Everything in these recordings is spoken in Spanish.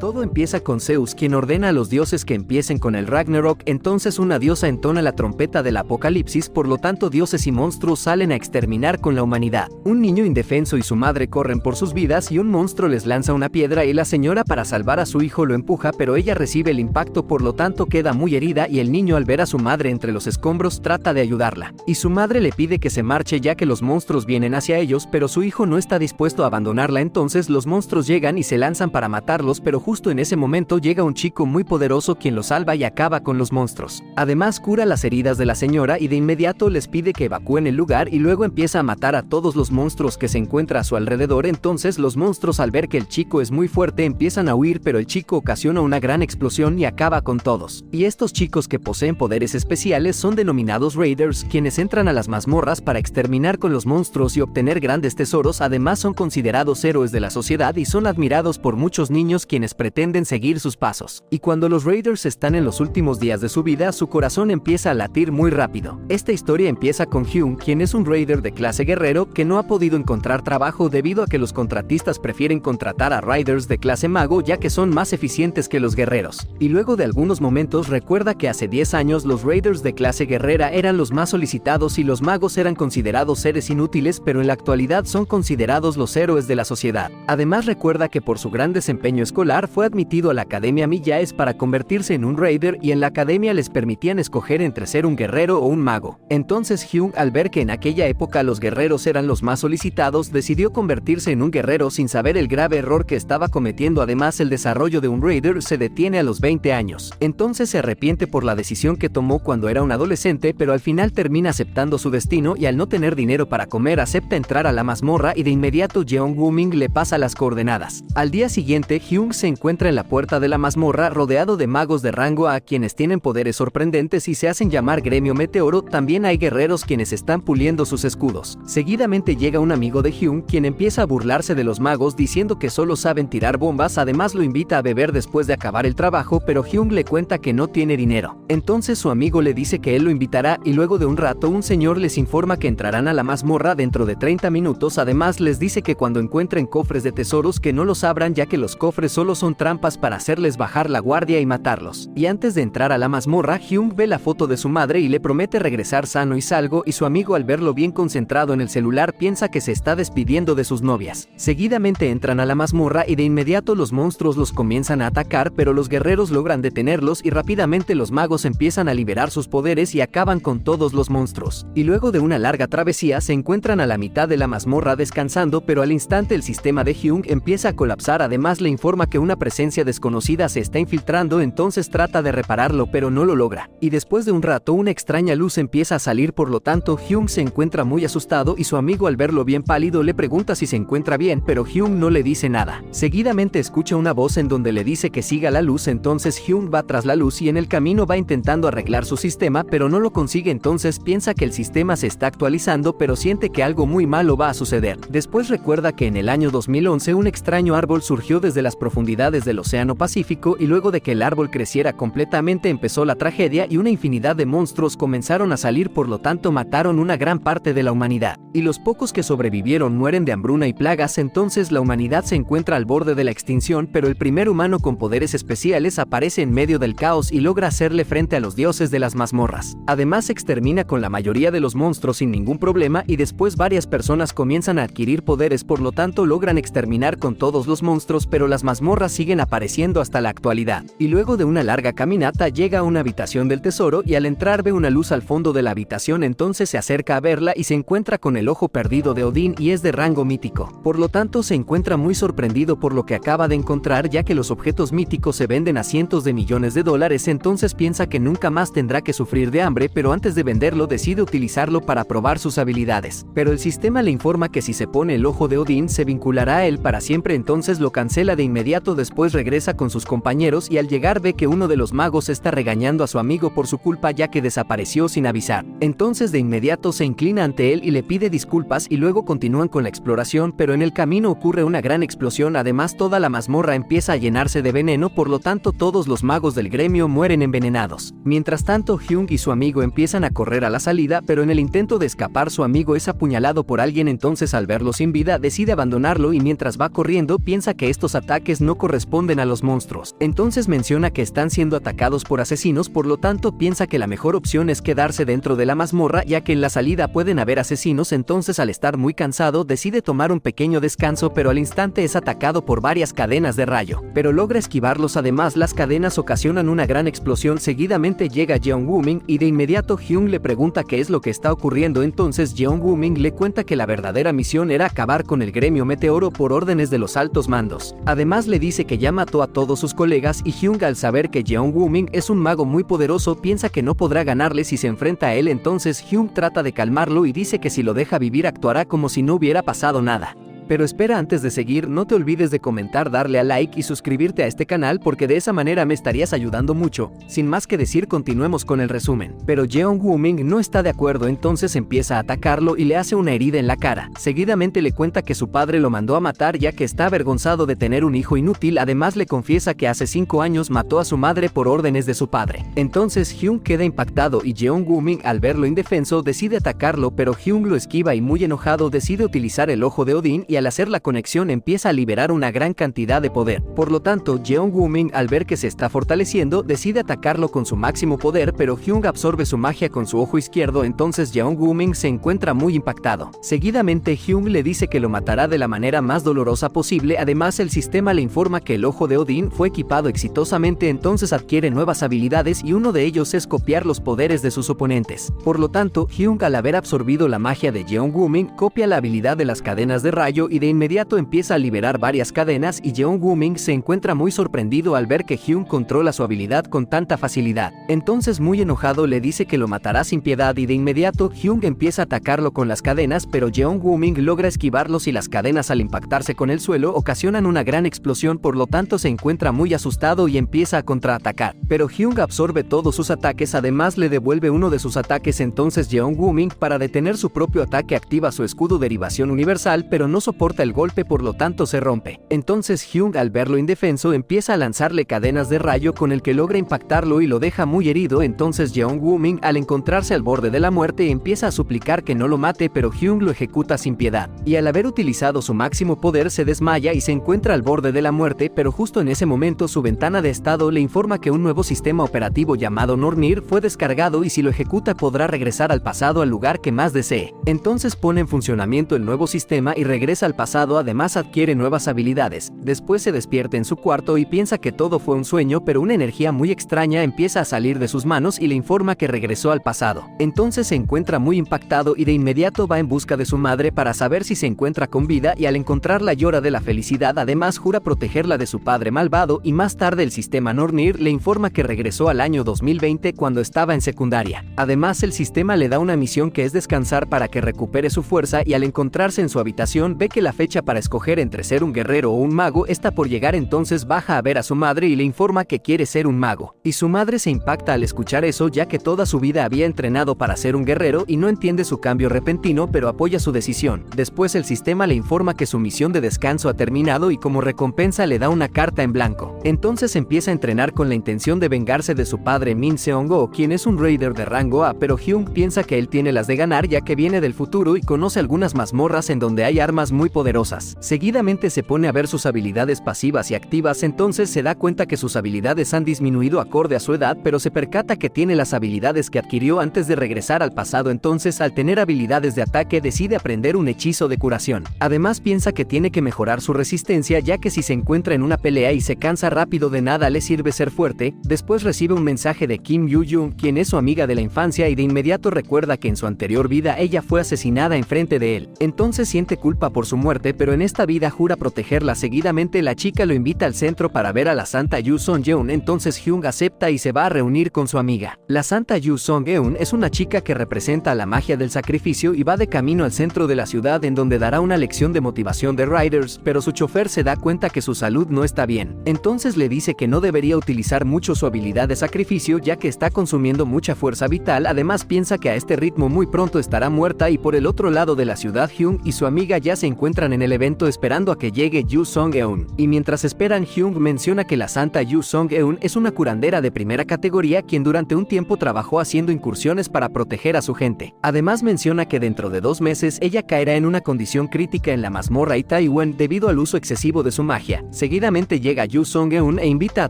Todo empieza con Zeus, quien ordena a los dioses que empiecen con el Ragnarok. Entonces una diosa entona la trompeta del apocalipsis, por lo tanto dioses y monstruos salen a exterminar con la humanidad. Un niño indefenso y su madre corren por sus vidas y un monstruo les lanza una piedra y la señora, para salvar a su hijo, lo empuja, pero ella recibe el impacto, por lo tanto queda muy herida, y el niño, al ver a su madre entre los escombros, trata de ayudarla. Y su madre le pide que se marche ya que los monstruos vienen hacia ellos, pero su hijo no está dispuesto a abandonarla. Entonces los monstruos llegan y se lanzan para matarlos, pero justo en ese momento llega un chico muy poderoso quien los salva y acaba con los monstruos. Además cura las heridas de la señora y de inmediato les pide que evacúen el lugar, y luego empieza a matar a todos los monstruos que se encuentra a su alrededor. Entonces los monstruos, al ver que el chico es muy fuerte, empiezan a huir, pero el chico ocasiona una gran explosión y acaba con todos. Y estos chicos que poseen poderes especiales son denominados Raiders, quienes entran a las mazmorras para exterminar con los monstruos y obtener grandes tesoros. Además son considerados héroes de la sociedad y son admirados por muchos niños quienes pretenden seguir sus pasos. Y cuando los Raiders están en los últimos días de su vida, su corazón empieza a latir muy rápido. Esta historia empieza con Hyun, quien es un Raider de clase guerrero que no ha podido encontrar trabajo debido a que los contratistas prefieren contratar a Raiders de clase mago ya que son más eficientes que los guerreros. Y luego de algunos momentos recuerda que hace 10 años los Raiders de clase guerrera eran los más solicitados y los magos eran considerados seres inútiles, pero en la actualidad son considerados los héroes de la sociedad. Además recuerda que por su gran desempeño escolar fue admitido a la Academia Millaes para convertirse en un Raider, y en la academia les permitían escoger entre ser un guerrero o un mago. Entonces Hyun, al ver que en aquella época los guerreros eran los más solicitados, decidió convertirse en un guerrero sin saber el grave error que estaba cometiendo. Además el desarrollo de un Raider se detiene a los 20 años. Entonces se arrepiente por la decisión que tomó cuando era un adolescente, pero al final termina aceptando su destino y al no tener dinero para comer acepta entrar a la mazmorra y de inmediato Jeong Woo-min le pasa las coordenadas. Al día siguiente Hyun se encuentra en la puerta de la mazmorra rodeado de magos de rango A quienes tienen poderes sorprendentes y se hacen llamar Gremio Meteoro. También hay guerreros quienes están puliendo sus escudos. Seguidamente llega un amigo de Hyun quien empieza a burlarse de los magos diciendo que solo saben tirar bombas. Además lo invita a beber después de acabar el trabajo, pero Hyun le cuenta que no tiene dinero. Entonces su amigo le dice que él lo invitará y luego de un rato un señor les informa que entrarán a la mazmorra dentro de 30 minutos. Además les dice que cuando encuentren cofres de tesoros que no los abran ya que los cofres solo son trampas para hacerles bajar la guardia y matarlos. Y antes de entrar a la mazmorra, Hyun ve la foto de su madre y le promete regresar sano y salvo, y su amigo al verlo bien concentrado en el celular piensa que se está despidiendo de sus novias. Seguidamente entran a la mazmorra y de inmediato los monstruos los comienzan a atacar, pero los guerreros logran detenerlos y rápidamente los magos empiezan a liberar sus poderes y acaban con todos los monstruos. Y luego de una larga travesía se encuentran a la mitad de la mazmorra descansando, pero al instante el sistema de Hyun empieza a colapsar. Además le informa que una presencia desconocida se está infiltrando, entonces trata de repararlo pero no lo logra. Y después de un rato una extraña luz empieza a salir, por lo tanto Hyun se encuentra muy asustado y su amigo al verlo bien pálido le pregunta si se encuentra bien, pero Hyun no le dice nada. Seguidamente escucha una voz en donde le dice que siga la luz, entonces Hyun va tras la luz y en el camino va intentando arreglar su sistema pero no lo consigue. Entonces piensa que el sistema se está actualizando pero siente que algo muy malo va a suceder. Después recuerda que en el año 2011 un extraño árbol surgió desde las profundidades del Océano Pacífico y luego de que el árbol creciera completamente empezó la tragedia y una infinidad de monstruos comenzaron a salir, por lo tanto mataron una gran parte de la humanidad. Y los pocos que sobrevivieron mueren de hambruna y plagas. Entonces la humanidad se encuentra al borde de la extinción, pero el primer humano con poderes especiales aparece en medio del caos y logra hacerle frente a los dioses de las mazmorras. Además extermina con la mayoría de los monstruos sin ningún problema y después varias personas comienzan a adquirir poderes, por lo tanto logran exterminar con todos los monstruos, pero las mazmorras siguen apareciendo hasta la actualidad. Y luego de una larga caminata llega a una habitación del tesoro y al entrar ve una luz al fondo de la habitación, entonces se acerca a verla y se encuentra con el ojo perdido de Odín y es de rango mítico. Por lo tanto se encuentra muy sorprendido por lo que acaba de encontrar, ya que los objetos míticos se venden a cientos de millones de dólares. Entonces piensa que nunca más tendrá que sufrir de hambre, pero antes de venderlo decide utilizarlo para probar sus habilidades. Pero el sistema le informa que si se pone el ojo de Odín se vinculará a él para siempre, entonces lo cancela de inmediato. Después regresa con sus compañeros y al llegar ve que uno de los magos está regañando a su amigo por su culpa ya que desapareció sin avisar. Entonces de inmediato se inclina ante él y le pide disculpas y luego continúan con la exploración, pero en el camino ocurre una gran explosión. Además toda la mazmorra empieza a llenarse de veneno, por lo tanto todos los magos del gremio mueren envenenados. Mientras tanto Hyun y su amigo empiezan a correr a la salida, pero en el intento de escapar su amigo es apuñalado por alguien. Entonces al verlo sin vida decide abandonarlo y mientras va corriendo piensa que estos ataques no corresponden responden a los monstruos. Entonces menciona que están siendo atacados por asesinos, por lo tanto piensa que la mejor opción es quedarse dentro de la mazmorra, ya que en la salida pueden haber asesinos. Entonces, al estar muy cansado, decide tomar un pequeño descanso, pero al instante es atacado por varias cadenas de rayo, pero logra esquivarlos. Además, las cadenas ocasionan una gran explosión. Seguidamente llega Jeon Woo-min y de inmediato Hyun le pregunta qué es lo que está ocurriendo. Entonces Jeon Woo-min le cuenta que la verdadera misión era acabar con el gremio Meteoro por órdenes de los altos mandos. Además le dice que ya mató a todos sus colegas y Hyun, al saber que Jeon Woo-min es un mago muy poderoso, piensa que no podrá ganarle si se enfrenta a él. Entonces Hyun trata de calmarlo y dice que si lo deja vivir actuará como si no hubiera pasado nada. Pero espera, antes de seguir, no te olvides de comentar, darle a like y suscribirte a este canal, porque de esa manera me estarías ayudando mucho. Sin más que decir, continuemos con el resumen. Pero Jeon Woo-min no está de acuerdo, entonces empieza a atacarlo y le hace una herida en la cara. Seguidamente le cuenta que su padre lo mandó a matar, ya que está avergonzado de tener un hijo inútil. Además le confiesa que hace 5 años mató a su madre por órdenes de su padre. Entonces Hyun queda impactado y Jeon Woo-min, al verlo indefenso, decide atacarlo, pero Hyun lo esquiva y muy enojado decide utilizar el ojo de Odín, y al hacer la conexión empieza a liberar una gran cantidad de poder. Por lo tanto, Jeon Woo-min, al ver que se está fortaleciendo, decide atacarlo con su máximo poder, pero Hyun absorbe su magia con su ojo izquierdo. Entonces Jeon Woo-min se encuentra muy impactado. Seguidamente Hyun le dice que lo matará de la manera más dolorosa posible. Además, el sistema le informa que el ojo de Odín fue equipado exitosamente, entonces adquiere nuevas habilidades y uno de ellos es copiar los poderes de sus oponentes. Por lo tanto, Hyun, al haber absorbido la magia de Jeon Woo-min, copia la habilidad de las cadenas de rayo y de inmediato empieza a liberar varias cadenas, y Jeon Woo-min se encuentra muy sorprendido al ver que Hyun controla su habilidad con tanta facilidad. Entonces, muy enojado, le dice que lo matará sin piedad y de inmediato Hyun empieza a atacarlo con las cadenas, pero Jeon Woo-min logra esquivarlos y las cadenas, al impactarse con el suelo, ocasionan una gran explosión. Por lo tanto se encuentra muy asustado y empieza a contraatacar, pero Hyun absorbe todos sus ataques. Además le devuelve uno de sus ataques. Entonces Jeon Woo-min, para detener su propio ataque, activa su escudo derivación universal, pero no soporta el golpe, por lo tanto se rompe. Entonces Hyun, al verlo indefenso, empieza a lanzarle cadenas de rayo con el que logra impactarlo y lo deja muy herido. Entonces Jeon Woo-min, al encontrarse al borde de la muerte, empieza a suplicar que no lo mate, pero Hyun lo ejecuta sin piedad, y al haber utilizado su máximo poder se desmaya y se encuentra al borde de la muerte. Pero justo en ese momento su ventana de estado le informa que un nuevo sistema operativo llamado Nornir fue descargado y si lo ejecuta podrá regresar al pasado, al lugar que más desee. Entonces pone en funcionamiento el nuevo sistema y regresa al pasado. Además adquiere nuevas habilidades. Después se despierta en su cuarto y piensa que todo fue un sueño, pero una energía muy extraña empieza a salir de sus manos y le informa que regresó al pasado. Entonces se encuentra muy impactado y de inmediato va en busca de su madre para saber si se encuentra con vida, y al encontrarla llora de la felicidad. Además jura protegerla de su padre malvado, y más tarde el sistema Nornir le informa que regresó al año 2020 cuando estaba en secundaria. Además el sistema le da una misión que es descansar para que recupere su fuerza, y al encontrarse en su habitación ve que la fecha para escoger entre ser un guerrero o un mago está por llegar. Entonces baja a ver a su madre y le informa que quiere ser un mago, y su madre se impacta al escuchar eso, ya que toda su vida había entrenado para ser un guerrero y no entiende su cambio repentino, pero apoya su decisión. Después el sistema le informa que su misión de descanso ha terminado y como recompensa le da una carta en blanco. Entonces empieza a entrenar con la intención de vengarse de su padre Min Seong-go, quien es un raider de rango A, pero Hyun piensa que él tiene las de ganar, ya que viene del futuro y conoce algunas mazmorras en donde hay armas muy poderosas. Seguidamente se pone a ver sus habilidades pasivas y activas. Entonces se da cuenta que sus habilidades han disminuido acorde a su edad, pero se percata que tiene las habilidades que adquirió antes de regresar al pasado. Entonces, al tener habilidades de ataque, decide aprender un hechizo de curación. Además piensa que tiene que mejorar su resistencia, ya que si se encuentra en una pelea y se cansa rápido, de nada le sirve ser fuerte. Después recibe un mensaje de Kim Yu-jung, quien es su amiga de la infancia, y de inmediato recuerda que en su anterior vida ella fue asesinada enfrente de él. Entonces siente culpa por su muerte, pero en esta vida jura protegerla. Seguidamente la chica lo invita al centro para ver a la Santa Yu Song-geun. Entonces Hyun acepta y se va a reunir con su amiga. La Santa Yu Song-geun es una chica que representa la magia del sacrificio y va de camino al centro de la ciudad, en donde dará una lección de motivación de riders, pero su chofer se da cuenta que su salud no está bien. Entonces le dice que no debería utilizar mucho su habilidad de sacrificio, ya que está consumiendo mucha fuerza vital. Además piensa que a este ritmo muy pronto estará muerta. Y por el otro lado de la ciudad, Hyun y su amiga ya se encuentran en el evento esperando a que llegue Yu Song-eun. Y mientras esperan, Hyung menciona que la santa Yu Song-eun es una curandera de primera categoría quien durante un tiempo trabajó haciendo incursiones para proteger a su gente. Además menciona que dentro de 2 meses ella caerá en una condición crítica en la mazmorra Itaewon debido al uso excesivo de su magia. Seguidamente llega Yu Song-eun e invita a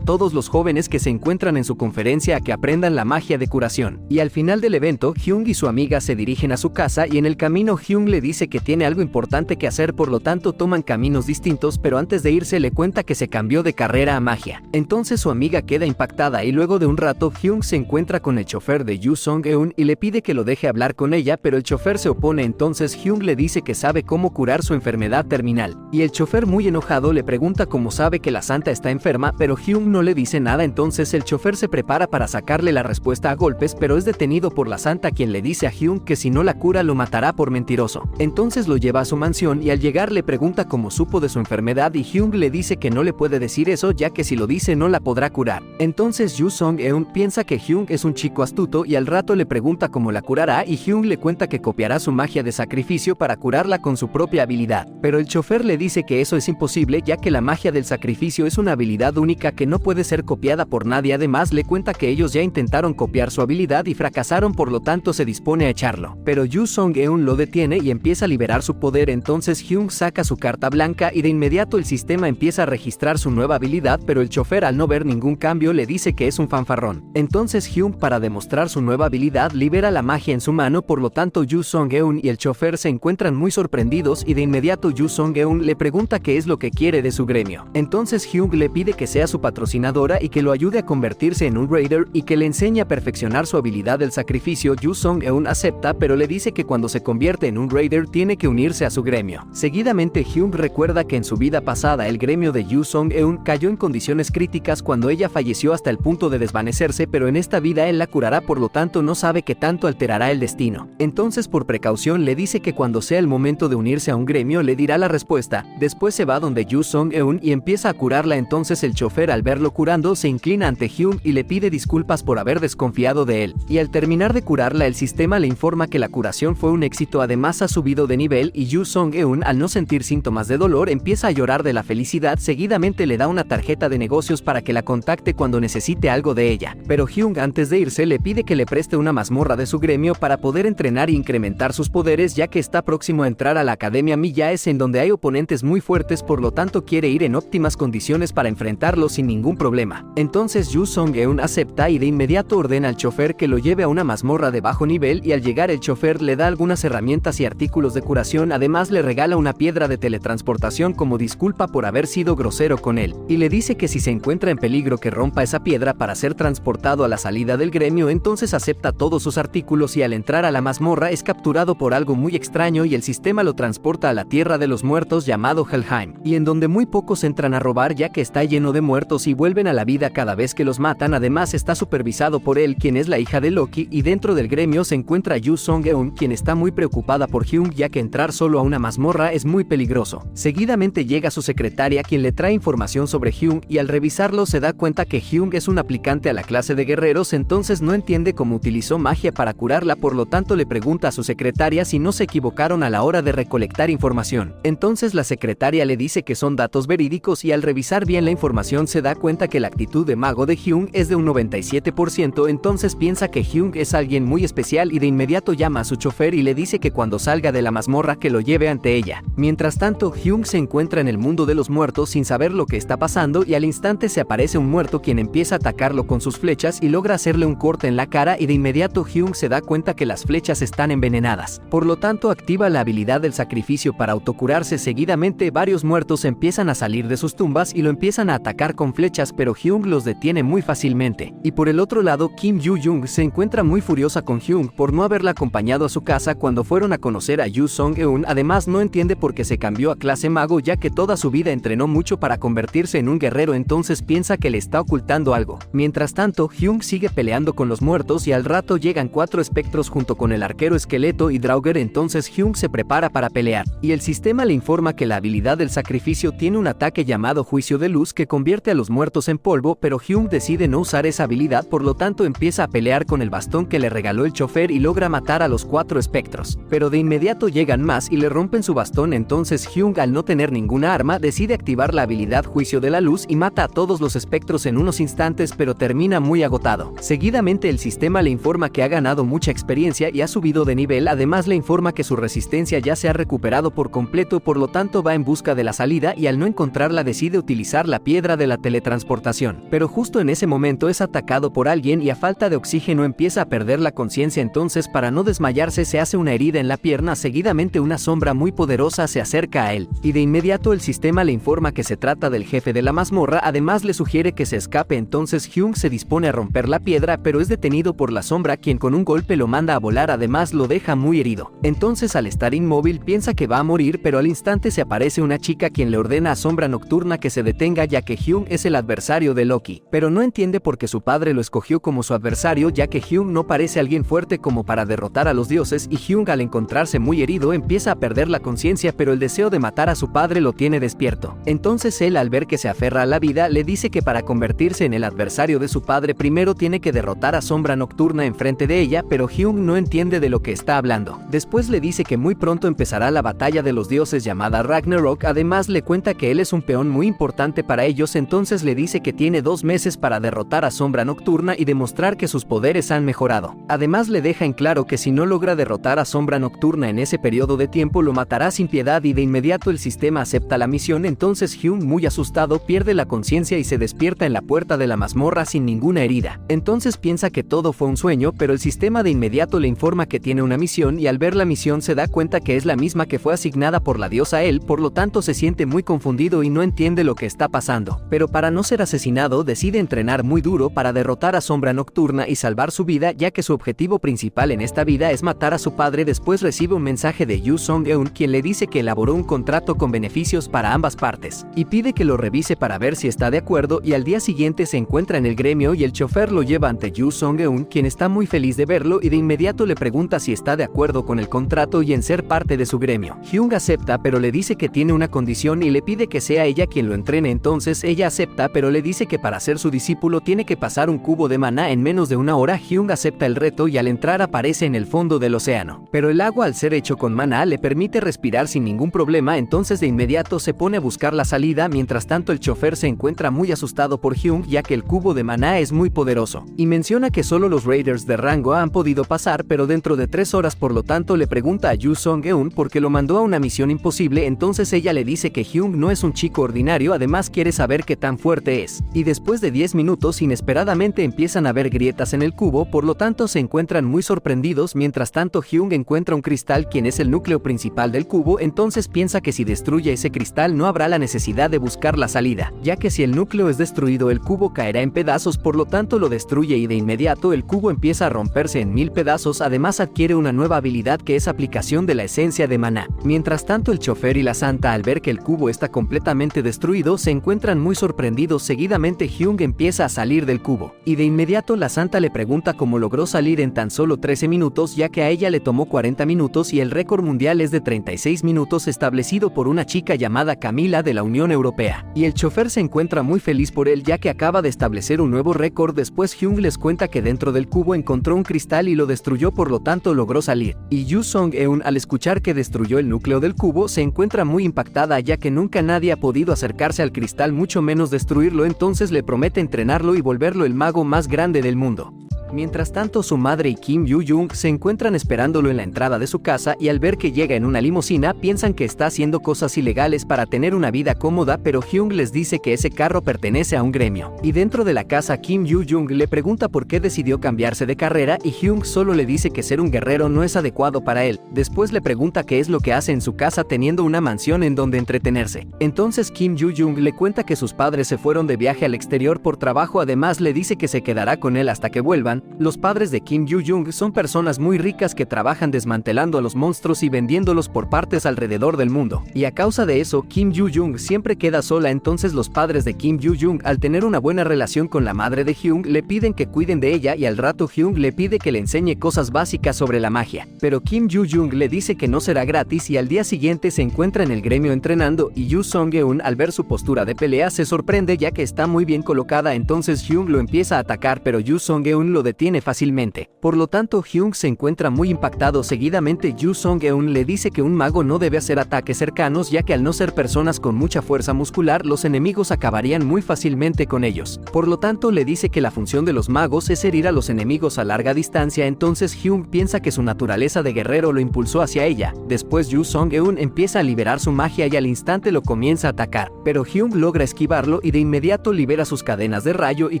todos los jóvenes que se encuentran en su conferencia a que aprendan la magia de curación. Y al final del evento, Hyung y su amiga se dirigen a su casa y en el camino Hyung le dice que tiene algo importante que hacer, por lo tanto toman caminos distintos, pero antes de irse le cuenta que se cambió de carrera a magia. Entonces su amiga queda impactada y luego de un rato Hyung se encuentra con el chofer de Yu Song-eun y le pide que lo deje hablar con ella, pero el chofer se opone. Entonces Hyung le dice que sabe cómo curar su enfermedad terminal. Y el chofer, muy enojado, le pregunta cómo sabe que la santa está enferma, pero Hyung no le dice nada. Entonces el chofer se prepara para sacarle la respuesta a golpes, pero es detenido por la santa, quien le dice a Hyung que si no la cura lo matará por mentiroso. Entonces lo lleva a su mansión y al llegar le pregunta cómo supo de su enfermedad y Hyung le dice que no le puede decir eso, ya que si lo dice no la podrá curar. Entonces Yu Song-eun piensa que Hyung es un chico astuto y al rato le pregunta cómo la curará y Hyung le cuenta que copiará su magia de sacrificio para curarla con su propia habilidad. Pero el chofer le dice que eso es imposible, ya que la magia del sacrificio es una habilidad única que no puede ser copiada por nadie. Además le cuenta que ellos ya intentaron copiar su habilidad y fracasaron, por lo tanto se dispone a echarlo. Pero Yu Song-eun lo detiene y empieza a liberar su poder. Entonces Hyung saca su carta blanca y de inmediato el sistema empieza a registrar su nueva habilidad, pero el chofer, al no ver ningún cambio, le dice que es un fanfarrón. Entonces Hyung, para demostrar su nueva habilidad, libera la magia en su mano, por lo tanto Yu Song-eun y el chofer se encuentran muy sorprendidos y de inmediato Yu Song-eun le pregunta qué es lo que quiere de su gremio. Entonces Hyung le pide que sea su patrocinadora y que lo ayude a convertirse en un raider y que le enseñe a perfeccionar su habilidad del sacrificio. Yu Song-eun acepta, pero le dice que cuando se convierte en un raider tiene que unirse a su gremio. Seguidamente Hyung recuerda que en su vida pasada el gremio de Yu Song-eun cayó en condiciones críticas cuando ella falleció hasta el punto de desvanecerse, pero en esta vida él la curará, por lo tanto no sabe qué tanto alterará el destino. Entonces por precaución le dice que cuando sea el momento de unirse a un gremio le dirá la respuesta. Después se va donde Yu Song-eun y empieza a curarla. Entonces el chofer, al verlo curando, se inclina ante Hyung y le pide disculpas por haber desconfiado de él. Y al terminar de curarla, el sistema le informa que la curación fue un éxito. Además ha subido de nivel y Yu Song-eun, al no sentir síntomas de dolor, empieza a llorar de la felicidad. Seguidamente le da una tarjeta de negocios para que la contacte cuando necesite algo de ella. Pero Hyung, antes de irse, le pide que le preste una mazmorra de su gremio para poder entrenar e incrementar sus poderes, ya que está próximo a entrar a la Academia Miyaes, en donde hay oponentes muy fuertes, por lo tanto quiere ir en óptimas condiciones para enfrentarlos sin ningún problema. Entonces Yu Song-eun acepta y de inmediato ordena al chofer que lo lleve a una mazmorra de bajo nivel, y al llegar el chofer le da algunas herramientas y artículos de curación. Además le regala una piedra de teletransportación como disculpa por haber sido grosero con él, y le dice que si se encuentra en peligro que rompa esa piedra para ser transportado a la salida del gremio. Entonces acepta todos sus artículos y al entrar a la mazmorra es capturado por algo muy extraño y el sistema lo transporta a la tierra de los muertos llamado Helheim, y en donde muy pocos entran a robar, ya que está lleno de muertos y vuelven a la vida cada vez que los matan. Además está supervisado por él, quien es la hija de Loki, y dentro del gremio se encuentra Yu Song-eun, quien está muy preocupada por Hyung, ya que entrar solo a una mazmorra es muy peligroso. Seguidamente llega su secretaria, quien le trae información sobre Hyung, y al revisarlo se da cuenta que Hyung es un aplicante a la clase de guerreros. Entonces no entiende cómo utilizó magia para curarla, por lo tanto le pregunta a su secretaria si no se equivocaron a la hora de recolectar información. Entonces la secretaria le dice que son datos verídicos, y al revisar bien la información se da cuenta que la actitud de mago de Hyung es de un 97%. Entonces piensa que Hyung es alguien muy especial y de inmediato llama a su chofer y le dice que cuando salga de la mazmorra que lo lleve ante ella. Mientras tanto, Hyung se encuentra en el mundo de los muertos sin saber lo que está pasando, y al instante se aparece un muerto quien empieza a atacarlo con sus flechas y logra hacerle un corte en la cara, y de inmediato Hyung se da cuenta que las flechas están envenenadas. Por lo tanto activa la habilidad del sacrificio para autocurarse. Seguidamente varios muertos empiezan a salir de sus tumbas y lo empiezan a atacar con flechas, pero Hyung los detiene muy fácilmente. Y por el otro lado, Kim Yoo-jung se encuentra muy furiosa con Hyung por no haberla acompañado a su casa cuando fueron a conocer a Yu Song-eun. Además no entiende por qué se cambió a clase mago, ya que toda su vida entrenó mucho para convertirse en un guerrero. Entonces piensa que le está ocultando algo. Mientras tanto, Hyung sigue peleando con los muertos y al rato llegan 4 espectros junto con el arquero esqueleto y Draugr. Entonces Hyung se prepara para pelear, y el sistema le informa que la habilidad del sacrificio tiene un ataque llamado juicio de luz que convierte a los muertos en polvo, pero Hyung decide no usar esa habilidad, por lo tanto empieza a pelear con el bastón que le regaló el chofer y logra matar a los 4 espectros. Pero de inmediato llegan más y le rompen su bastón. Entonces Hyung, al no tener ninguna arma, decide activar la habilidad Juicio de la Luz y mata a todos los espectros en unos instantes, pero termina muy agotado. Seguidamente el sistema le informa que ha ganado mucha experiencia y ha subido de nivel, además le informa que su resistencia ya se ha recuperado por completo, por lo tanto va en busca de la salida y al no encontrarla decide utilizar la piedra de la teletransportación. Pero justo en ese momento es atacado por alguien y a falta de oxígeno empieza a perder la conciencia. Entonces, para no desmayarse, se hace una herida en la pierna. Seguidamente una sombra muy poderosa se acerca a él y de inmediato el sistema le informa que se trata del jefe de la mazmorra, además le sugiere que se escape. Entonces Hyung se dispone a romper la piedra, pero es detenido por la sombra, quien con un golpe lo manda a volar, además lo deja muy herido. Entonces, al estar inmóvil piensa que va a morir, pero al instante se aparece una chica quien le ordena a Sombra Nocturna que se detenga, ya que Hyung es el adversario de Loki, pero no entiende por qué su padre lo escogió como su adversario, ya que Hyung no parece alguien fuerte como para derrotar a los dioses, y Hyung, al encontrarse muy herido, empieza a perder la conciencia, pero el deseo de matar a su padre lo tiene despierto. Entonces él, al ver que se aferra a la vida, le dice que para convertirse en el adversario de su padre primero tiene que derrotar a Sombra Nocturna enfrente de ella, pero Hyung no entiende de lo que está hablando. Después le dice que muy pronto empezará la batalla de los dioses llamada Ragnarok, además le cuenta que él es un peón muy importante para ellos. Entonces le dice que tiene 2 meses para derrotar a Sombra Nocturna y demostrar que sus poderes han mejorado. Además le deja en claro que si no logra derrotar a Sombra Nocturna en ese periodo de tiempo lo matará sin piedad, y de inmediato el sistema acepta la misión. Entonces Hyung, muy asustado, pierde la conciencia y se despierta en la puerta de la mazmorra sin ninguna herida. Entonces piensa que todo fue un sueño, pero el sistema de inmediato le informa que tiene una misión, y al ver la misión se da cuenta que es la misma que fue asignada por la diosa a él, por lo tanto se siente muy confundido y no entiende lo que está pasando. Pero para no ser asesinado decide entrenar muy duro para derrotar a Sombra Nocturna y salvar su vida, ya que su objetivo principal en esta vida es matar a su padre. Después recibe un mensaje de Yu Song-eun, quien le dice que elaboró un contrato con beneficios para ambas partes y pide que lo revise para ver si está de acuerdo, y al día siguiente se encuentra en el gremio y el chofer lo lleva ante Yu Song-eun, quien está muy feliz de verlo y de inmediato le pregunta si está de acuerdo con el contrato y en ser parte de su gremio. Hyung acepta, pero le dice que tiene una condición y le pide que sea ella quien lo entrene. Entonces ella acepta, pero le dice que para ser su discípulo tiene que pasar un cubo de maná en menos de 1 hora. Hyung acepta el reto y al entrar aparece en el fondo del océano, pero el agua, al ser hecho con maná, le permite respirar sin ningún problema. Entonces de inmediato se pone a buscar la salida. Mientras tanto el chofer se encuentra muy asustado por Hyung, ya que el cubo de maná es muy poderoso y menciona que solo los raiders de rango han podido pasar, pero dentro de 3 horas. Por lo tanto le pregunta a Yu Song-eun por qué lo mandó a una misión imposible. Entonces ella le dice que Hyung no es un chico ordinario, además quiere saber qué tan fuerte es, y después de 10 minutos inesperadamente empiezan a ver grietas en el cubo, por lo tanto se encuentran muy sorprendidos. Mientras tanto Hyung encuentra un cristal, quien es el núcleo principal del cubo. Entonces piensa que si destruye ese cristal no habrá la necesidad de buscar la salida, ya que si el núcleo es destruido el cubo caerá en pedazos, por lo tanto lo destruye y de inmediato el cubo empieza a romperse en 1000 pedazos. Además adquiere una nueva habilidad que es aplicación de la esencia de maná. Mientras tanto el chofer y la santa, al ver que el cubo está completamente destruido, se encuentran muy sorprendidos. Seguidamente Hyung empieza a salir del cubo y de inmediato la santa le pregunta cómo logró salir en tan solo 13 minutos, ya que a ella le tomó 40 minutos y el récord mundial es de 36 minutos establecido por una chica llamada Camila de la Unión Europea, y el chofer se encuentra muy feliz por él, ya que acaba de establecer un nuevo récord. Después Hyung les cuenta que dentro del cubo encontró un cristal y lo destruyó, por lo tanto logró salir, y Yu Song-eun, al escuchar que destruyó el núcleo del cubo, se encuentra muy impactada, ya que nunca nadie ha podido acercarse al cristal, mucho menos destruirlo. Entonces le promete entrenarlo y volverlo el mago más grande del mundo. Mientras tanto su madre y Kim Yu-jung se encuentran esperándolo en la entrada de su casa, y al ver que llega en una limusina piensan que está haciendo cosas ilegales para tener una vida cómoda, pero Hyung les dice que ese carro pertenece a un gremio. Y dentro de la casa Kim Yu-jung le pregunta por qué decidió cambiarse de carrera y Hyung solo le dice que ser un guerrero no es adecuado para él. Después le pregunta qué es lo que hace en su casa teniendo una mansión en donde entretenerse. Entonces Kim Yu-jung le cuenta que sus padres se fueron de viaje al exterior por trabajo, además le dice que se quedará con él hasta que vuelvan. Los padres de Kim Yu-jung son personas muy ricas que trabajan desmantelando a los monstruos y vendiéndolos por partes alrededor del mundo, y a causa de eso Kim Yu-jung siempre queda sola. Entonces los padres de Kim Yu-jung, al tener una buena relación con la madre de Hyung, le piden que cuiden de ella, y al rato Hyung le pide que le enseñe cosas básicas sobre la magia, pero Kim Yu-jung le dice que no será gratis, y al día siguiente se encuentra en el gremio entrenando, y Yu Song-eun, al ver su postura de pelea, se sorprende ya que está muy bien colocada. Entonces Hyung lo empieza a atacar, pero Yu Song-eun lo detiene fácilmente. Por lo tanto, Hyung se encuentra muy impactado. Seguidamente, Yoo Sung-eun le dice que un mago no debe hacer ataques cercanos, ya que al no ser personas con mucha fuerza muscular, los enemigos acabarían muy fácilmente con ellos. Por lo tanto, le dice que la función de los magos es herir a los enemigos a larga distancia. Entonces Hyung piensa que su naturaleza de guerrero lo impulsó hacia ella. Después Yoo Sung-eun empieza a liberar su magia y al instante lo comienza a atacar, pero Hyung logra esquivarlo y de inmediato libera sus cadenas de rayo y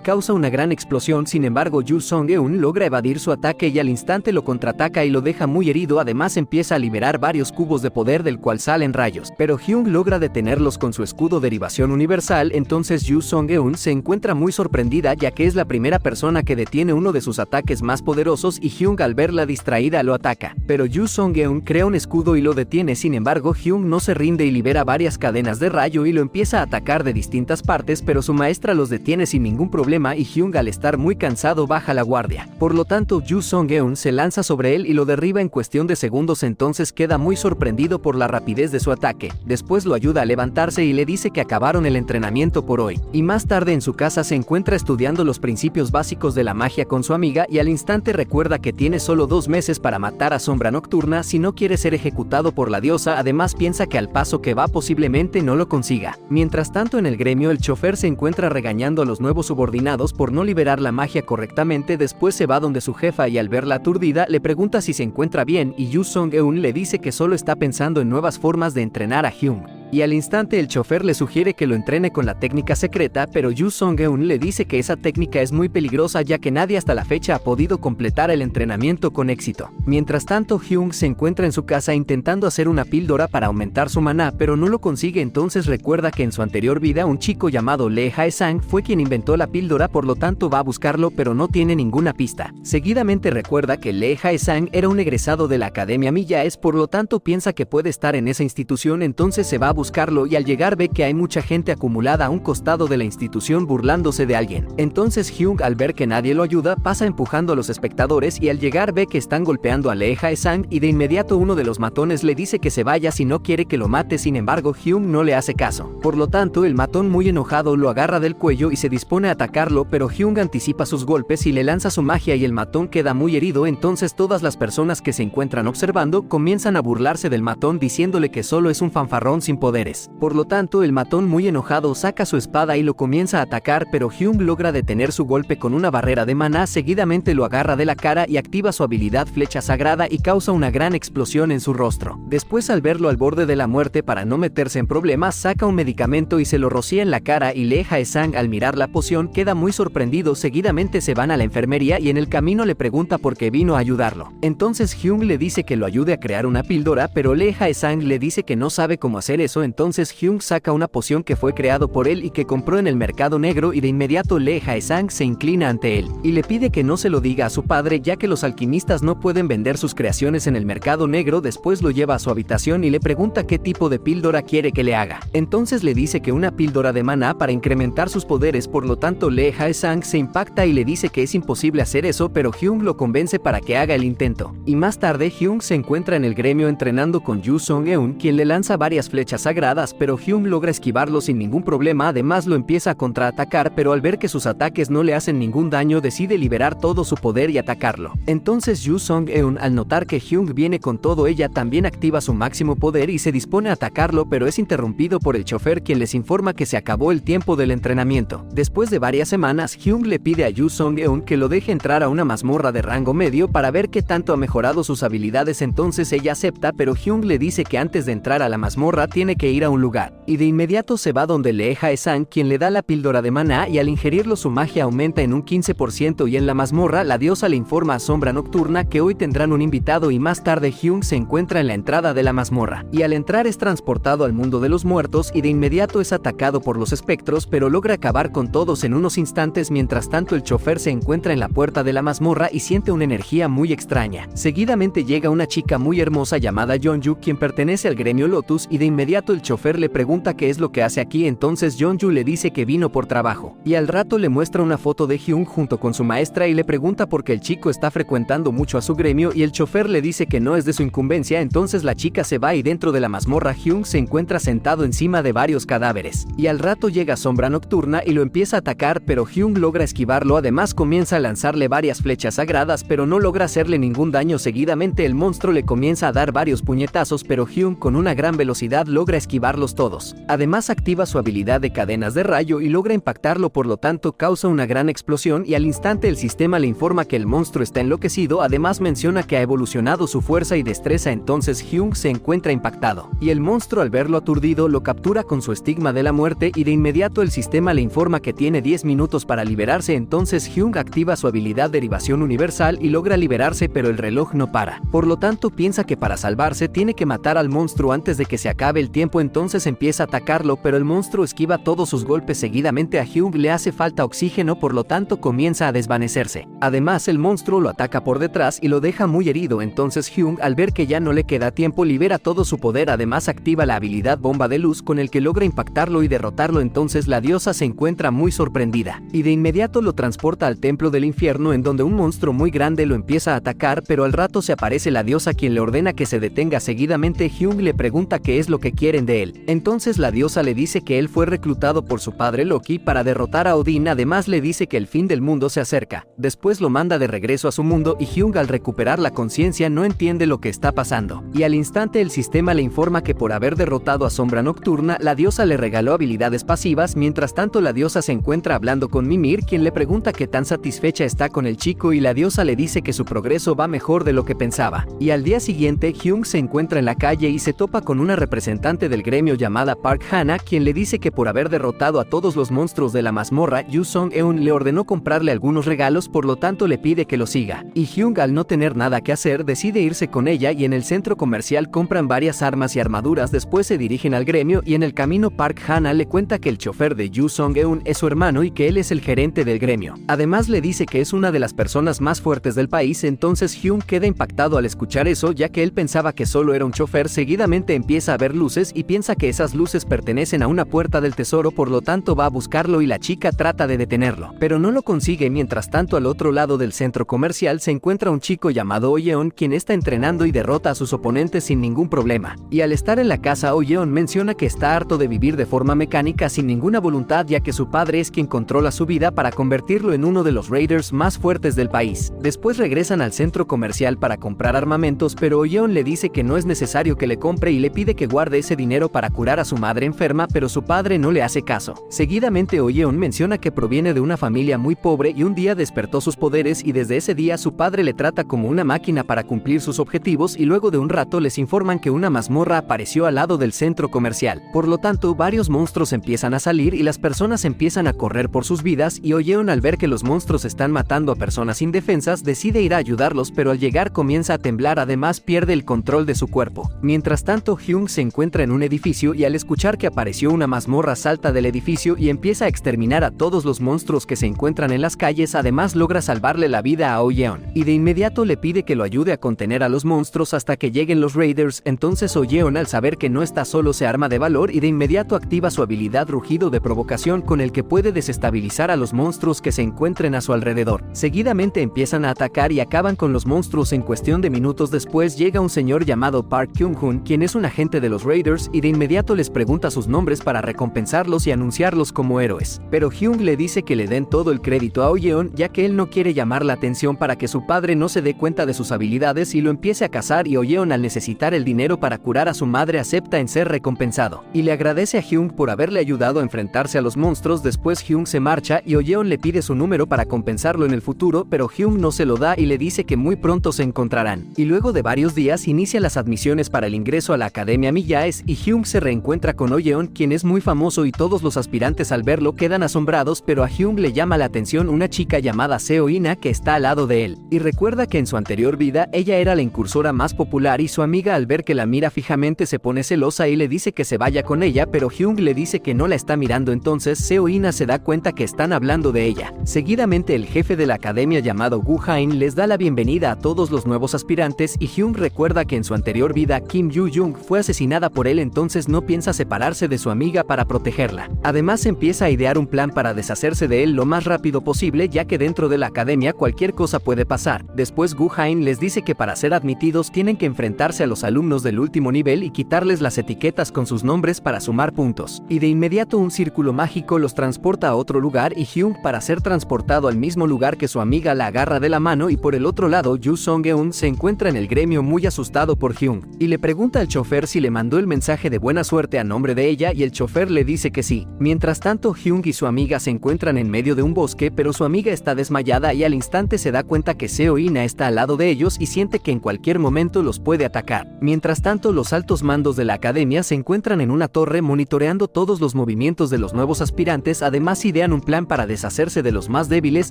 causa una gran explosión. Sin embargo, Yoo Sung-eun logra evadir su ataque y al instante lo contraataca y lo deja muy herido. Además empieza a liberar varios cubos de poder del cual salen rayos, pero Hyung logra detenerlos con su escudo derivación universal. Entonces Yoo Sung-eun se encuentra muy sorprendida, ya que es la primera persona que detiene uno de sus ataques más poderosos, y Hyung al verla distraída lo ataca, pero Yoo Sung-eun crea un escudo y lo detiene. Sin embargo, Hyung no se rinde y libera varias cadenas de rayo y lo empieza a atacar de distintas partes, pero su maestra los detiene sin ningún problema y Hyung al estar muy cansado baja la guardia. Por lo tanto, Yoo Sung-eun se lanza sobre él y lo derriba en cuestión de segundos. Entonces queda muy sorprendido por la rapidez de su ataque. Después lo ayuda a levantarse y le dice que acabaron el entrenamiento por hoy. Y más tarde en su casa se encuentra estudiando los principios básicos de la magia con su amiga y al instante recuerda que tiene solo 2 meses para matar a Sombra Nocturna si no quiere ser ejecutado por la diosa. Además piensa que al paso que va posiblemente no lo consiga. Mientras tanto en el gremio el chofer se encuentra regañando a los nuevos subordinados por no liberar la magia correctamente. Después se va donde su jefa y al verla aturdida le pregunta si se encuentra bien y Yoo Sung-eun le dice que solo está pensando en nuevas formas de entrenar a Hyung. Y al instante el chofer le sugiere que lo entrene con la técnica secreta, pero Yoo Sung-eun le dice que esa técnica es muy peligrosa, ya que nadie hasta la fecha ha podido completar el entrenamiento con éxito. Mientras tanto, Hyung se encuentra en su casa intentando hacer una píldora para aumentar su maná, pero no lo consigue. Entonces recuerda que en su anterior vida un chico llamado Lee Hae-sang fue quien inventó la píldora, por lo tanto va a buscarlo, pero no tiene ninguna pista. Seguidamente recuerda que Lee Hae-sang era un egresado de la Academia Millaes, por lo tanto piensa que puede estar en esa institución. Entonces se va a buscarlo y al llegar ve que hay mucha gente acumulada a un costado de la institución burlándose de alguien. Entonces Hyung al ver que nadie lo ayuda pasa empujando a los espectadores y al llegar ve que están golpeando a Lee Hae-sang y de inmediato uno de los matones le dice que se vaya si no quiere que lo mate. Sin embargo, Hyung no le hace caso. Por lo tanto, el matón muy enojado lo agarra del cuello y se dispone a atacarlo, pero Hyung anticipa sus golpes y le lanza su magia y el matón queda muy herido. Entonces todas las personas que se encuentran observando comienzan a burlarse del matón diciéndole que solo es un fanfarrón sin poderes. Por lo tanto, el matón muy enojado saca su espada y lo comienza a atacar, pero Hyung logra detener su golpe con una barrera de maná. Seguidamente lo agarra de la cara y activa su habilidad flecha sagrada y causa una gran explosión en su rostro. Después, al verlo al borde de la muerte, para no meterse en problemas, saca un medicamento y se lo rocía en la cara y Lee Hae-sang al mirar la poción queda muy sorprendido. Seguidamente se van a la enfermería y en el camino le pregunta por qué vino a ayudarlo. Entonces Hyung le dice que lo ayude a crear una píldora, pero Lee Hae-sang le dice que no sabe cómo hacer eso. Entonces Hyung saca una poción que fue creado por él y que compró en el mercado negro y de inmediato Lee Hae-sang se inclina ante él y le pide que no se lo diga a su padre, ya que los alquimistas no pueden vender sus creaciones en el mercado negro. Después lo lleva a su habitación y le pregunta qué tipo de píldora quiere que le haga. Entonces le dice que una píldora de maná para incrementar sus poderes. Por lo tanto, Lee Hae-sang se impacta y le dice que es imposible hacer eso, pero Hyung lo convence para que haga el intento. Y más tarde Hyung se encuentra en el gremio entrenando con Yoo Sung-eun, quien le lanza varias flechas sagradas, pero Hyung logra esquivarlo sin ningún problema. Además lo empieza a contraatacar, pero al ver que sus ataques no le hacen ningún daño decide liberar todo su poder y atacarlo. Entonces Yoo Sung-eun al notar que Hyung viene con todo, ella también activa su máximo poder y se dispone a atacarlo, pero es interrumpido por el chofer, quien les informa que se acabó el tiempo del entrenamiento. Después de varias semanas, Hyung le pide a Yoo Sung-eun que lo deje entrar a una mazmorra de rango medio para ver qué tanto ha mejorado sus habilidades. Entonces ella acepta, pero Hyung le dice que antes de entrar a la mazmorra tiene que ir a un lugar, y de inmediato se va donde Lee Hae-sang, quien le da la píldora de maná y al ingerirlo su magia aumenta en un 15%. Y en la mazmorra la diosa le informa a Sombra Nocturna que hoy tendrán un invitado y más tarde Hyung se encuentra en la entrada de la mazmorra y al entrar es transportado al mundo de los muertos y de inmediato es atacado por los espectros, pero logra acabar con todos en unos instantes. Mientras tanto, el chofer se encuentra en la puerta de la mazmorra y siente una energía muy extraña. Seguidamente llega una chica muy hermosa llamada Yeonju, quien pertenece al gremio Lotus, y de inmediato inmediato el chofer le pregunta qué es lo que hace aquí, entonces Yeonju le dice que vino por trabajo. Y al rato le muestra una foto de Hyun junto con su maestra y le pregunta por qué el chico está frecuentando mucho a su gremio y el chofer le dice que no es de su incumbencia, entonces la chica se va y dentro de la mazmorra Hyun se encuentra sentado encima de varios cadáveres. Y al rato llega Sombra Nocturna y lo empieza a atacar, pero Hyun logra esquivarlo, además comienza a lanzarle varias flechas sagradas pero no logra hacerle ningún daño. Seguidamente el monstruo le comienza a dar varios puñetazos, pero Hyun con una gran velocidad logra esquivarlos todos. Además activa su habilidad de cadenas de rayo y logra impactarlo, por lo tanto causa una gran explosión y al instante el sistema le informa que el monstruo está enloquecido, además menciona que ha evolucionado su fuerza y destreza, entonces Hyun se encuentra impactado. Y el monstruo al verlo aturdido lo captura con su estigma de la muerte y de inmediato el sistema le informa que tiene 10 minutos para liberarse, entonces Hyun activa su habilidad derivación universal y logra liberarse, pero el reloj no para. Por lo tanto piensa que para salvarse tiene que matar al monstruo antes de que se acabe el tiempo, entonces empieza a atacarlo, pero el monstruo esquiva todos sus golpes. Seguidamente a Hyun le hace falta oxígeno, por lo tanto comienza a desvanecerse. Además el monstruo lo ataca por detrás y lo deja muy herido, entonces Hyun al ver que ya no le queda tiempo libera todo su poder, además activa la habilidad bomba de luz con el que logra impactarlo y derrotarlo, entonces la diosa se encuentra muy sorprendida y de inmediato lo transporta al templo del infierno en donde un monstruo muy grande lo empieza a atacar, pero al rato se aparece la diosa quien le ordena que se detenga. Seguidamente Hyun le pregunta qué es lo que quieren de él, entonces la diosa le dice que él fue reclutado por su padre Loki para derrotar a Odín, además le dice que el fin del mundo se acerca. Después lo manda de regreso a su mundo y Hyun al recuperar la conciencia no entiende lo que está pasando y al instante el sistema le informa que por haber derrotado a Sombra Nocturna la diosa le regaló habilidades pasivas. Mientras tanto la diosa se encuentra hablando con Mimir, quien le pregunta qué tan satisfecha está con el chico y la diosa le dice que su progreso va mejor de lo que pensaba. Y al día siguiente Hyun se encuentra en la calle y se topa con una representante del gremio llamada Park Hana, quien le dice que por haber derrotado a todos los monstruos de la mazmorra, Yu Song-eun le ordenó comprarle algunos regalos, por lo tanto le pide que lo siga. Y Hyun al no tener nada que hacer decide irse con ella y en el centro comercial compran varias armas y armaduras. Después se dirigen al gremio y en el camino Park Hana le cuenta que el chofer de Yu Song-eun es su hermano y que él es el gerente del gremio. Además le dice que es una de las personas más fuertes del país, entonces Hyun queda impactado al escuchar eso, ya que él pensaba que solo era un chofer. Seguidamente empieza a ver luces y piensa que esas luces pertenecen a una puerta del tesoro, por lo tanto va a buscarlo y la chica trata de detenerlo, pero no lo consigue. Mientras tanto al otro lado del centro comercial se encuentra un chico llamado Oh Yeon, quien está entrenando y derrota a sus oponentes sin ningún problema. Y al estar en la casa Oh Yeon menciona que está harto de vivir de forma mecánica sin ninguna voluntad, ya que su padre es quien controla su vida para convertirlo en uno de los raiders más fuertes del país. Después regresan al centro comercial para comprar armamentos, pero Oh Yeon le dice que no es necesario que le compre y le pide que guarde ese dinero para curar a su madre enferma, pero su padre no le hace caso. Seguidamente Oh Yeon menciona que proviene de una familia muy pobre y un día despertó sus poderes y desde ese día su padre le trata como una máquina para cumplir sus objetivos, y luego de un rato les informan que una mazmorra apareció al lado del centro comercial. Por lo tanto varios monstruos empiezan a salir y las personas empiezan a correr por sus vidas y Oh Yeon al ver que los monstruos están matando a personas indefensas decide ir a ayudarlos, pero al llegar comienza a temblar, además pierde el control de su cuerpo. Mientras tanto Hyun se encuentra en un edificio y al escuchar que apareció una mazmorra salta del edificio y empieza a exterminar a todos los monstruos que se encuentran en las calles, además logra salvarle la vida a Oh Yeon y de inmediato le pide que lo ayude a contener a los monstruos hasta que lleguen los raiders. Entonces Oh Yeon al saber que no está solo se arma de valor y de inmediato activa su habilidad rugido de provocación con el que puede desestabilizar a los monstruos que se encuentren a su alrededor. Seguidamente empiezan a atacar y acaban con los monstruos en cuestión de minutos. Después llega un señor llamado Park Kyung-hun, quien es un agente de los raiders y de inmediato les pregunta sus nombres para recompensarlos y anunciarlos como héroes. Pero Hyun le dice que le den todo el crédito a Oh Yeon, ya que él no quiere llamar la atención para que su padre no se dé cuenta de sus habilidades y lo empiece a cazar, y Oh Yeon al necesitar el dinero para curar a su madre acepta en ser recompensado y le agradece a Hyun por haberle ayudado a enfrentarse a los monstruos. Después Hyun se marcha y Oh Yeon le pide su número para compensarlo en el futuro, pero Hyun no se lo da y le dice que muy pronto se encontrarán. Y luego de varios días inicia las admisiones para el ingreso a la Academia Millaes y Hyun se reencuentra con Oh Yeon, quien es muy famoso y todos los aspirantes al verlo quedan asombrados, pero a Hyun le llama la atención una chica llamada Seo Ina que está al lado de él y recuerda que en su anterior vida ella era la incursora más popular y su amiga al ver que la mira fijamente se pone celosa y le dice que se vaya con ella, pero Hyun le dice que no la está mirando. Entonces Seo Ina se da cuenta que están hablando de ella. Seguidamente el jefe de la academia llamado Gu Hain les da la bienvenida a todos los nuevos aspirantes y Hyun recuerda que en su anterior vida Kim Yu Jung fue asesinada por por él, entonces no piensa separarse de su amiga para protegerla. Además empieza a idear un plan para deshacerse de él lo más rápido posible, ya que dentro de la academia cualquier cosa puede pasar. Después Gu Hain les dice que para ser admitidos tienen que enfrentarse a los alumnos del último nivel y quitarles las etiquetas con sus nombres para sumar puntos. Y de inmediato un círculo mágico los transporta a otro lugar y Hyung, para ser transportado al mismo lugar que su amiga, la agarra de la mano, y por el otro lado Yu Song-eun se encuentra en el gremio muy asustado por Hyung y le pregunta al chofer si le mandó el mensaje de buena suerte a nombre de ella, y el chofer le dice que sí. Mientras tanto Hyung y su amiga se encuentran en medio de un bosque, pero su amiga está desmayada y al instante se da cuenta que Seo-ina está al lado de ellos y siente que en cualquier momento los puede atacar. Mientras tanto los altos mandos de la academia se encuentran en una torre monitoreando todos los movimientos de los nuevos aspirantes. Además idean un plan para deshacerse de los más débiles,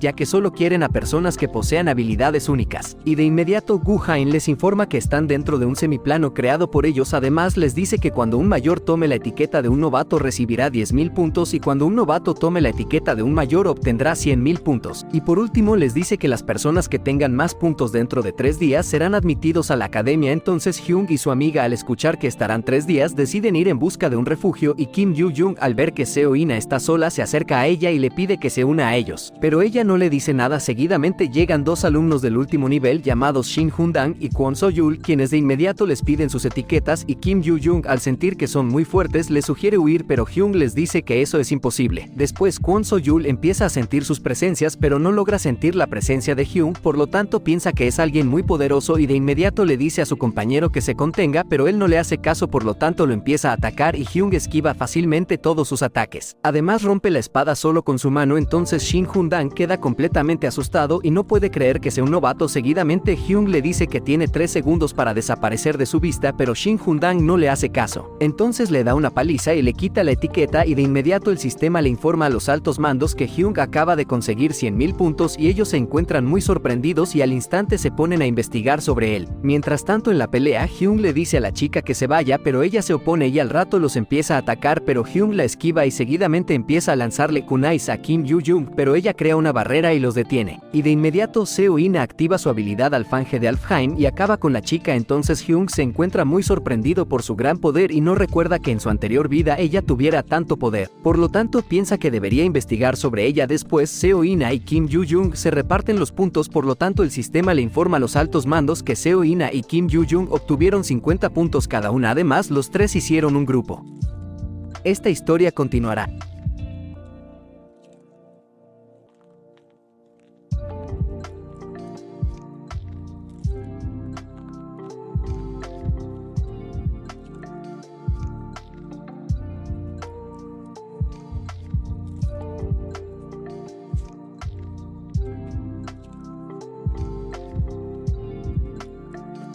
ya que solo quieren a personas que posean habilidades únicas. Y de inmediato Gu Hain les informa que están dentro de un semiplano creado por ellos. Además les dice que cuando un mayor tome la etiqueta de un novato recibirá 10.000 puntos y cuando un novato tome la etiqueta de un mayor obtendrá 100.000 puntos. Y por último les dice que las personas que tengan más puntos dentro de 3 días serán admitidos a la academia. Entonces Hyung y su amiga, al escuchar que estarán 3 días, deciden ir en busca de un refugio, y Kim Yoo-jung, al ver que Seo-ina está sola, se acerca a ella y le pide que se una a ellos. Pero ella no le dice nada. Seguidamente llegan 2 alumnos del último nivel llamados Shin Hun-dang y Kwon So-yul, quienes de inmediato les piden sus etiquetas, y Kim Yoo-jung, al sentir que son muy fuertes, les sugiere huir, pero Hyung les dice que eso es imposible. Después Kwon So-yul empieza a sentir sus presencias, pero no logra sentir la presencia de Hyung, por lo tanto piensa que es alguien muy poderoso y de inmediato le dice a su compañero que se contenga, pero él no le hace caso, por lo tanto lo empieza a atacar y Hyung esquiva fácilmente todos sus ataques. Además rompe la espada solo con su mano. Entonces Shin Hun-dang queda completamente asustado y no puede creer que sea un novato. Seguidamente Hyung le dice que tiene 3 segundos para desaparecer de su vista, pero Shin Hun-dang no le hace caso. Entonces le da una paliza y le quita la etiqueta, y de inmediato el sistema le informa a los altos mandos que Hyung acaba de conseguir 100.000 puntos y ellos se encuentran muy sorprendidos y al instante se ponen a investigar sobre él. Mientras tanto en la pelea Hyung le dice a la chica que se vaya, pero ella se opone y al rato los empieza a atacar, pero Hyung la esquiva y seguidamente empieza a lanzarle kunais a Kim Yoo-jung, pero ella crea una barrera y los detiene. Y de inmediato Seo-ina activa su habilidad Alfanje de Alfheim y acaba con la chica. Entonces Hyung se encuentra muy sorprendido por su gran poder y no recuerda que en su anterior vida ella tuviera tanto poder. Por lo tanto piensa que debería investigar sobre ella. Después Seo-ina y Kim Yoo-jung se reparten los puntos, por lo tanto el sistema le informa a los altos mandos que Seo-ina y Kim Yoo-jung obtuvieron 50 puntos cada una. Además los 3 hicieron un grupo. Esta historia continuará.